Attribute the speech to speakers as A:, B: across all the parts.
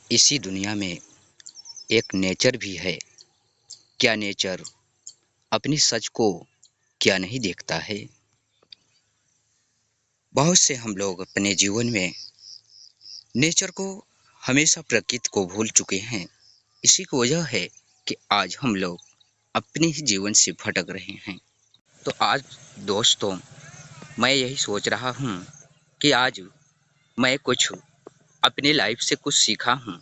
A: इसी दुनिया में एक नेचर भी है। क्या नेचर अपनी सच को क्या नहीं देखता है? बहुत से हम लोग अपने जीवन में नेचर को हमेशा प्रकृति को भूल चुके हैं। इसी की वजह है कि आज हम लोग अपने ही जीवन से भटक रहे हैं। तो आज दोस्तों, मैं यही सोच रहा हूँ कि आज मैं कुछ अपनी लाइफ से कुछ सीखा हूँ।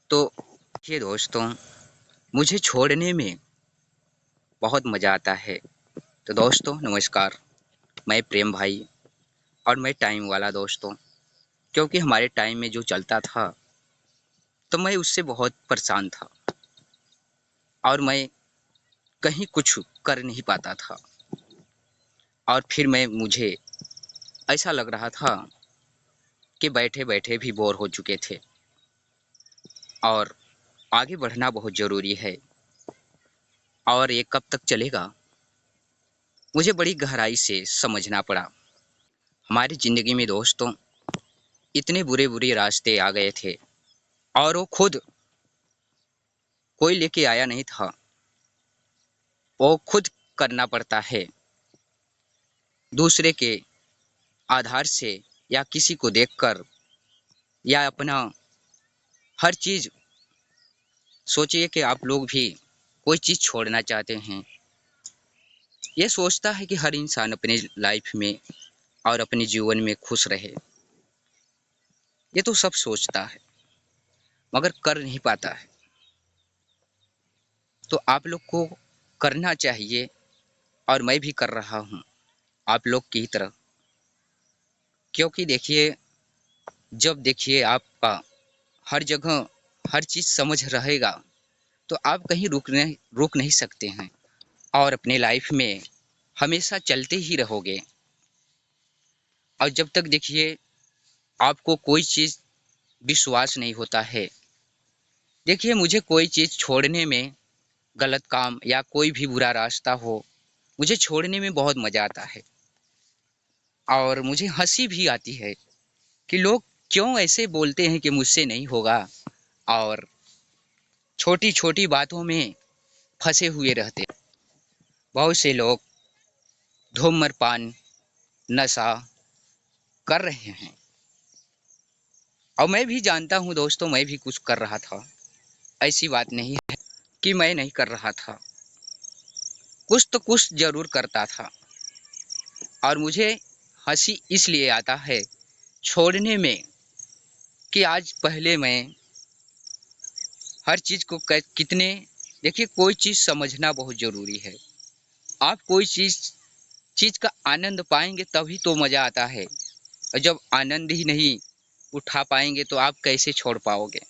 A: तो ये दोस्तों, मुझे छोड़ने में बहुत मज़ा आता है। तो दोस्तों नमस्कार, मैं प्रेम भाई और मैं टाइम वाला दोस्तों। क्योंकि हमारे टाइम में जो चलता था तो मैं उससे बहुत परेशान था और मैं कहीं कुछ कर नहीं पाता था। और फिर मैं मुझे ऐसा लग रहा था कि बैठे बैठे भी बोर हो चुके थे और आगे बढ़ना बहुत ज़रूरी है। और ये कब तक चलेगा, मुझे बड़ी गहराई से समझना पड़ा। हमारी ज़िंदगी में दोस्तों इतने बुरे बुरे रास्ते आ गए थे और वो खुद कोई लेके आया नहीं था, वो खुद करना पड़ता है दूसरे के आधार से या किसी को देखकर या अपना हर चीज़। सोचिए कि आप लोग भी कोई चीज़ छोड़ना चाहते हैं, ये सोचता है कि हर इंसान अपने लाइफ में और अपने जीवन में खुश रहे। ये तो सब सोचता है मगर कर नहीं पाता है। तो आप लोग को करना चाहिए और मैं भी कर रहा हूँ आप लोग की तरह। क्योंकि देखिए, जब देखिए आपका हर जगह हर चीज़ समझ रहेगा तो आप कहीं रुक नहीं सकते हैं और अपने लाइफ में हमेशा चलते ही रहोगे। और जब तक देखिए आपको कोई चीज़ विश्वास नहीं होता है, देखिए मुझे कोई चीज़ छोड़ने में, गलत काम या कोई भी बुरा रास्ता हो, मुझे छोड़ने में बहुत मज़ा आता है और मुझे हंसी भी आती है कि लोग क्यों ऐसे बोलते हैं कि मुझसे नहीं होगा और छोटी छोटी बातों में फंसे हुए रहते। बहुत से लोग धूम्रपान, नशा कर रहे हैं और मैं भी जानता हूँ दोस्तों, मैं भी कुछ कर रहा था। ऐसी बात नहीं है कि मैं नहीं कर रहा था, कुछ तो कुछ ज़रूर करता था। और मुझे हंसी इसलिए आता है छोड़ने में कि आज पहले मैं हर चीज़ को कितने, देखिए कोई चीज़ समझना बहुत ज़रूरी है। आप कोई चीज़ चीज़ का आनंद पाएंगे तभी तो मज़ा आता है, और जब आनंद ही नहीं उठा पाएंगे तो आप कैसे छोड़ पाओगे।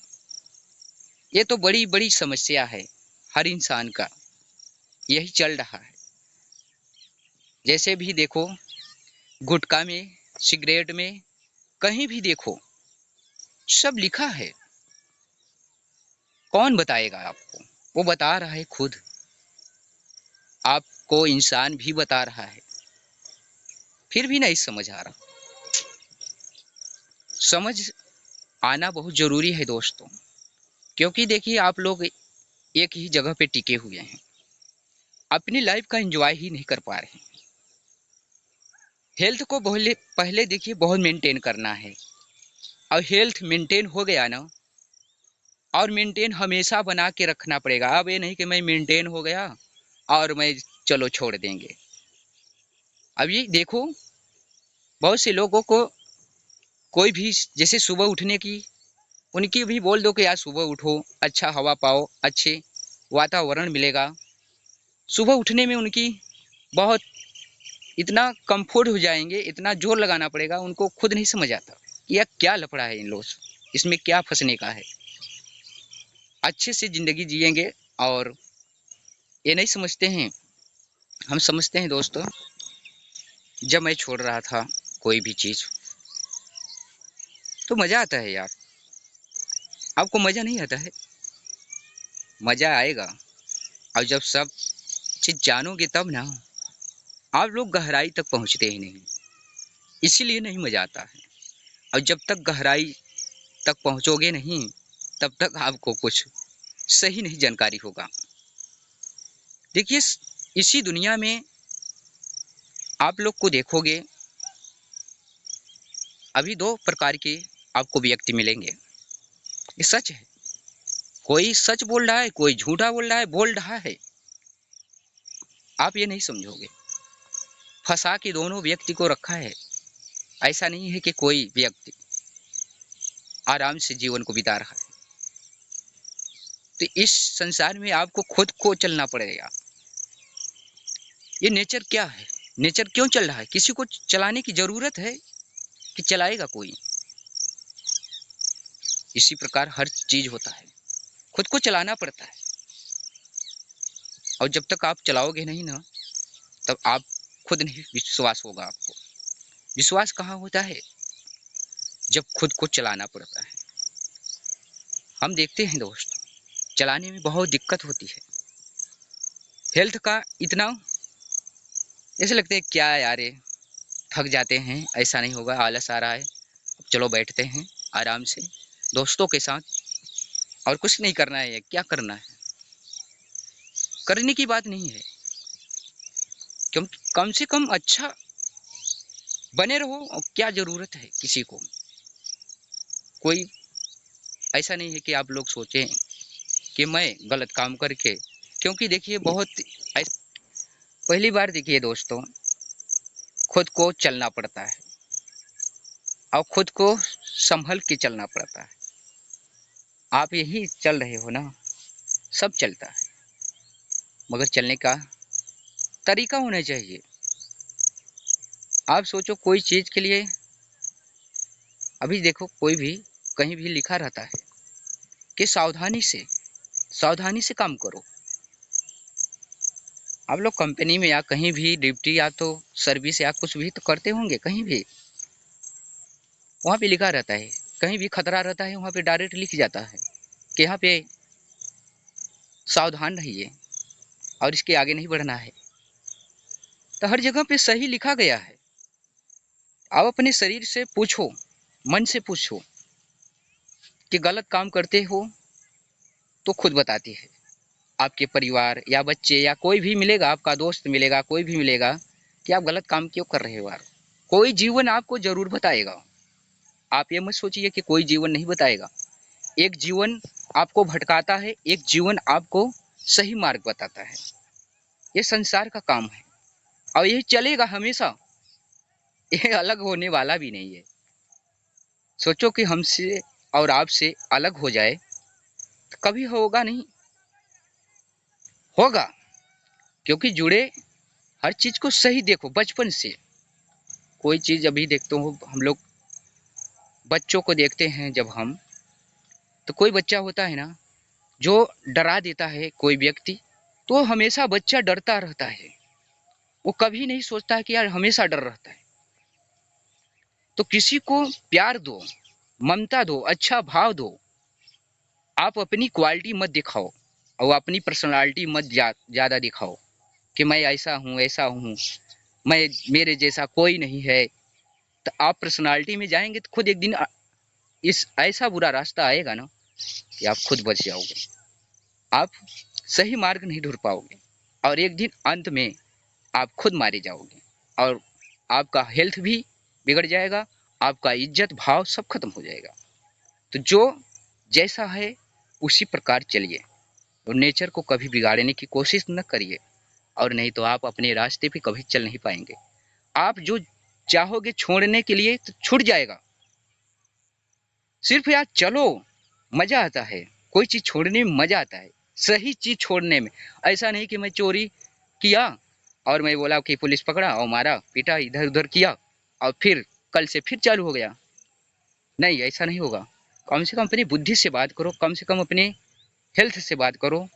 A: ये तो बड़ी बड़ी समस्या है हर इंसान का, यही चल रहा है। जैसे भी देखो, गुटखा में, सिगरेट में, कहीं भी देखो सब लिखा है। कौन बताएगा आपको? वो बता रहा है खुद, आपको इंसान भी बता रहा है, फिर भी नहीं समझ आ रहा। समझ आना बहुत ज़रूरी है दोस्तों। क्योंकि देखिए आप लोग एक ही जगह पे टिके हुए हैं, अपनी लाइफ का एंजॉय ही नहीं कर पा रहे हैं। हेल्थ को पहले पहले देखिए बहुत मेंटेन करना है, और हेल्थ मेंटेन हो गया ना, और मेंटेन हमेशा बना के रखना पड़ेगा। अब ये नहीं कि मैं मेंटेन हो गया और मैं चलो छोड़ देंगे। अब ये देखो, बहुत से लोगों को कोई भी जैसे सुबह उठने की, उनकी भी बोल दो कि यार सुबह उठो, अच्छा हवा पाओ, अच्छे वातावरण मिलेगा। सुबह उठने में उनकी बहुत इतना कंफर्ट हो जाएंगे, इतना जोर लगाना पड़ेगा, उनको खुद नहीं समझ आता कि यह क्या लफड़ा है इन लोग, इसमें क्या फंसने का है। अच्छे से ज़िंदगी जिएंगे और ये नहीं समझते हैं। हम समझते हैं दोस्तों, जब मैं छोड़ रहा था कोई भी चीज़ तो मज़ा आता है यार। आपको मज़ा नहीं आता है? मज़ा आएगा, और जब सब चीज़ जानोगे तब ना। आप लोग गहराई तक पहुँचते ही नहीं, इसीलिए नहीं मज़ा आता है। और जब तक गहराई तक पहुंचोगे नहीं, तब तक आपको कुछ सही नहीं जानकारी होगा। देखिए, इसी दुनिया में आप लोग को देखोगे, अभी दो प्रकार के आपको व्यक्ति मिलेंगे। ये सच है। कोई सच बोल रहा है, कोई झूठा बोल रहा है। आप ये नहीं समझोगे। फंसा के दोनों व्यक्ति को रखा है। ऐसा नहीं है कि कोई व्यक्ति आराम से जीवन को बिता रहा है। तो इस संसार में आपको खुद को चलना पड़ेगा। ये नेचर क्या है, नेचर क्यों चल रहा है? किसी को चलाने की जरूरत है कि चलाएगा कोई? इसी प्रकार हर चीज होता है, खुद को चलाना पड़ता है। और जब तक आप चलाओगे नहीं ना, तब आप खुद नहीं विश्वास होगा आपको। विश्वास कहाँ होता है? जब खुद को चलाना पड़ता है। हम देखते हैं दोस्त, चलाने में बहुत दिक्कत होती है। हेल्थ का इतना ऐसे लगता है क्या यार, ये थक जाते हैं, ऐसा नहीं होगा, आलस आ रहा है, अब चलो बैठते हैं आराम से दोस्तों के साथ, और कुछ नहीं करना है। क्या करना है? करने की बात नहीं है, क्यों? कम से कम अच्छा बने रहो। और क्या जरूरत है किसी को? कोई ऐसा नहीं है कि आप लोग सोचें कि मैं गलत काम करके, क्योंकि देखिए बहुत पहली बार देखिए दोस्तों, खुद को चलना पड़ता है और खुद को संभल के चलना पड़ता है। आप यही चल रहे हो ना, सब चलता है, मगर चलने का तरीका होना चाहिए। आप सोचो कोई चीज के लिए, अभी देखो कोई भी कहीं भी लिखा रहता है कि सावधानी से काम करो। आप लोग कंपनी में या कहीं भी ड्यूटी या तो सर्विस या कुछ भी तो करते होंगे, कहीं भी वहां पे लिखा रहता है, कहीं भी खतरा रहता है वहां पे डायरेक्ट लिख जाता है कि यहाँ पे सावधान रहिए और इसके आगे नहीं बढ़ना है। तो हर जगह पे सही लिखा गया है। आप अपने शरीर से पूछो, मन से पूछो कि गलत काम करते हो तो खुद बताती है। आपके परिवार या बच्चे या कोई भी मिलेगा, आपका दोस्त मिलेगा, कोई भी मिलेगा कि आप गलत काम क्यों कर रहे हो यार। कोई जीवन आपको जरूर बताएगा। आप ये मत सोचिए कि कोई जीवन नहीं बताएगा। एक जीवन आपको भटकाता है, एक जीवन आपको सही मार्ग बताता है। ये संसार का काम है और यही चलेगा हमेशा। ये अलग होने वाला भी नहीं है। सोचो कि हमसे और आपसे अलग हो जाए तो कभी होगा नहीं, होगा। क्योंकि जुड़े हर चीज को सही देखो बचपन से। कोई चीज अभी देखते हो, हम लोग बच्चों को देखते हैं जब हम, तो कोई बच्चा होता है ना जो डरा देता है कोई व्यक्ति, तो हमेशा बच्चा डरता रहता है। वो कभी नहीं सोचता है कि यार हमेशा डर रहता है। तो किसी को प्यार दो, ममता दो, अच्छा भाव दो। आप अपनी क्वालिटी मत दिखाओ और अपनी पर्सनालिटी मत ज्यादा दिखाओ कि मैं ऐसा हूँ, मैं मेरे जैसा कोई नहीं है। तो आप पर्सनालिटी में जाएंगे तो खुद एक दिन इस ऐसा बुरा रास्ता आएगा ना कि आप खुद बच जाओगे। आप सही मार्ग नहीं ढूंढ पाओगे और एक दिन अंत में आप खुद मारे जाओगे और आपका हेल्थ भी बिगड़ जाएगा, आपका इज्जत भाव सब खत्म हो जाएगा। तो जो जैसा है उसी प्रकार चलिए और नेचर को कभी बिगाड़ने की कोशिश न करिए, और नहीं तो आप अपने रास्ते पे कभी चल नहीं पाएंगे। आप जो चाहोगे छोड़ने के लिए तो छूट जाएगा। सिर्फ यार चलो, मजा आता है। कोई चीज छोड़ने में मजा आता है, सही चीज छोड़ने में। ऐसा नहीं कि मैं चोरी किया और मैं बोला कि पुलिस पकड़ा और मारा पीटा इधर उधर किया और फिर कल से फिर चालू हो गया। नहीं, ऐसा नहीं होगा। कम से कम अपनी बुद्धि से बात करो, कम से कम अपने हेल्थ से बात करो।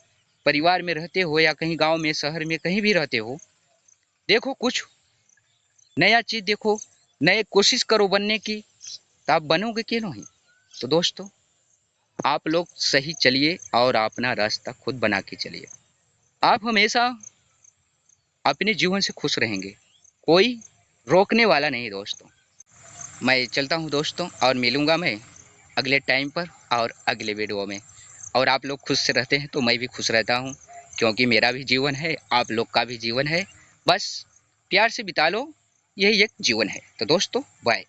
A: परिवार में रहते हो या कहीं गांव में शहर में कहीं भी रहते हो, देखो कुछ नया चीज देखो, नए कोशिश करो बनने की, तो आप बनोगे क्यों नहीं। तो दोस्तों, आप लोग सही चलिए और अपना रास्ता खुद बना के चलिए। आप हमेशा अपने जीवन से खुश रहेंगे, कोई रोकने वाला नहीं दोस्तों। मैं चलता हूँ दोस्तों, और मिलूंगा मैं अगले टाइम पर और अगले वीडियो में। और आप लोग खुश रहते हैं तो मैं भी खुश रहता हूँ, क्योंकि मेरा भी जीवन है, आप लोग का भी जीवन है। बस प्यार से बिता लो, यही एक जीवन है। तो दोस्तों बाय।